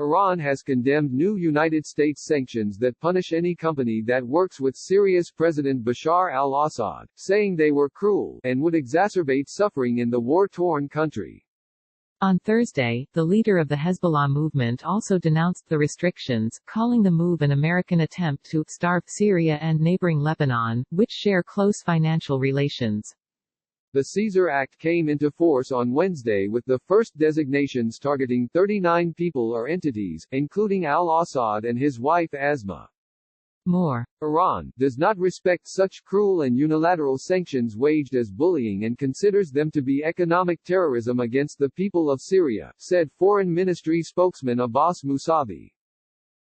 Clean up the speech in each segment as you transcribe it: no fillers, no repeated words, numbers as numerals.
Iran has condemned new United States sanctions that punish any company that works with Syria's President Bashar al-Assad, saying they were cruel, and would exacerbate suffering in the war-torn country. On Thursday, the leader of the Hezbollah movement also denounced the restrictions, calling the move an American attempt to starve Syria and neighboring Lebanon, which share close financial relations. The Caesar Act came into force on Wednesday with the first designations targeting 39 people or entities, including al-Assad and his wife Asma. More. Iran does not respect such cruel and unilateral sanctions waged as bullying and considers them to be economic terrorism against the people of Syria, said Foreign Ministry spokesman Abbas Mousavi.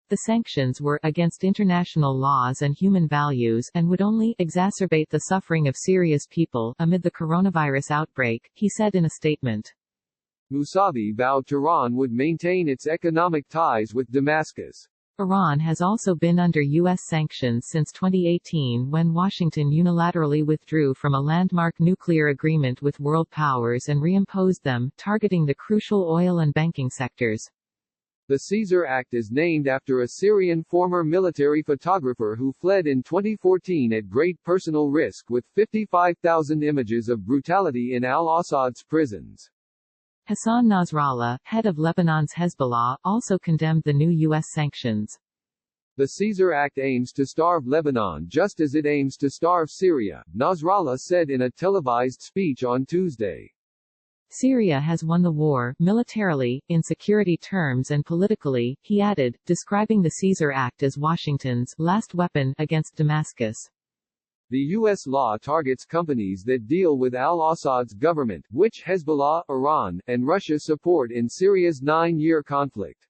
The sanctions were against international laws and human values and would only exacerbate the suffering of Syria's people amid the coronavirus outbreak, he said in a statement. Mousavi vowed Tehran would maintain its economic ties with Damascus. Iran has also been under U.S. sanctions since 2018 when Washington unilaterally withdrew from a landmark nuclear agreement with world powers and reimposed them, targeting the crucial oil and banking sectors. The Caesar Act is named after a Syrian former military photographer who fled in 2014 at great personal risk with 55,000 images of brutality in al-Assad's prisons. Hassan Nasrallah, head of Lebanon's Hezbollah, also condemned the new U.S. sanctions. The Caesar Act aims to starve Lebanon just as it aims to starve Syria, Nasrallah said in a televised speech on Tuesday. Syria has won the war, militarily, in security terms and politically, he added, describing the Caesar Act as Washington's last weapon against Damascus. The U.S. law targets companies that deal with al-Assad's government, which Hezbollah, Iran, and Russia support in Syria's 9-year conflict.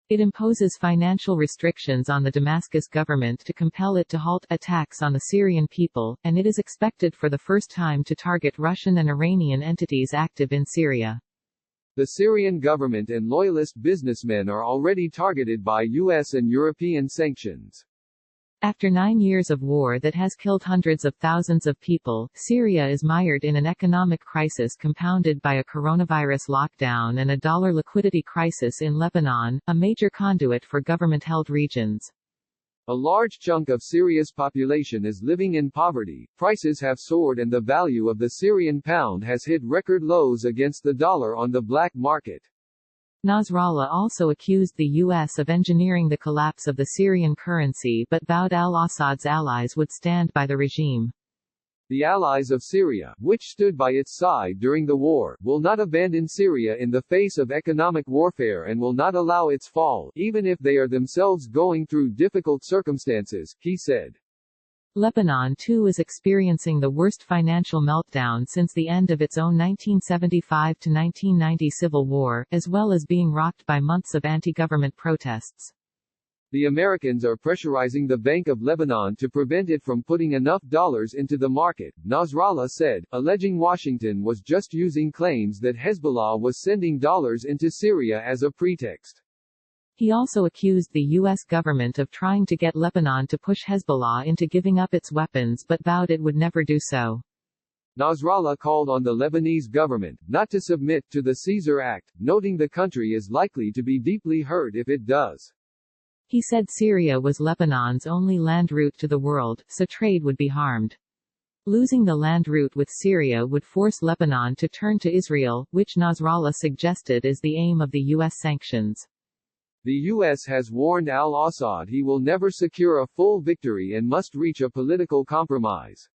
It imposes financial restrictions on the Damascus government to compel it to halt attacks on the Syrian people, and it is expected for the first time to target Russian and Iranian entities active in Syria. The Syrian government and loyalist businessmen are already targeted by U.S. and European sanctions. After 9 years of war that has killed hundreds of thousands of people, Syria is mired in an economic crisis compounded by a coronavirus lockdown and a dollar liquidity crisis in Lebanon, a major conduit for government-held regions. A large chunk of Syria's population is living in poverty, prices have soared and the value of the Syrian pound has hit record lows against the dollar on the black market. Nasrallah also accused the U.S. of engineering the collapse of the Syrian currency but vowed al-Assad's allies would stand by the regime. The allies of Syria, which stood by its side during the war, will not abandon Syria in the face of economic warfare and will not allow its fall, even if they are themselves going through difficult circumstances, he said. Lebanon too is experiencing the worst financial meltdown since the end of its own 1975–1990 civil war, as well as being rocked by months of anti-government protests. The Americans are pressurizing the Bank of Lebanon to prevent it from putting enough dollars into the market, Nasrallah said, alleging Washington was just using claims that Hezbollah was sending dollars into Syria as a pretext. He also accused the U.S. government of trying to get Lebanon to push Hezbollah into giving up its weapons but vowed it would never do so. Nasrallah called on the Lebanese government not to submit to the Caesar Act, noting the country is likely to be deeply hurt if it does. He said Syria was Lebanon's only land route to the world, so trade would be harmed. Losing the land route with Syria would force Lebanon to turn to Israel, which Nasrallah suggested is the aim of the U.S. sanctions. The U.S. has warned al-Assad he will never secure a full victory and must reach a political compromise.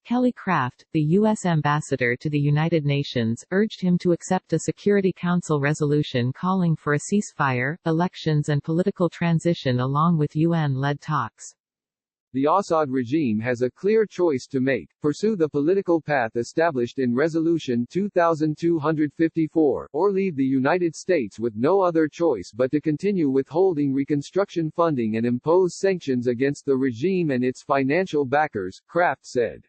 Kelly Craft, the U.S. ambassador to the United Nations, urged him to accept a Security Council resolution calling for a ceasefire, elections and political transition along with UN-led talks. The Assad regime has a clear choice to make: pursue the political path established in Resolution 2254, or leave the United States with no other choice but to continue withholding reconstruction funding and impose sanctions against the regime and its financial backers, Kraft said.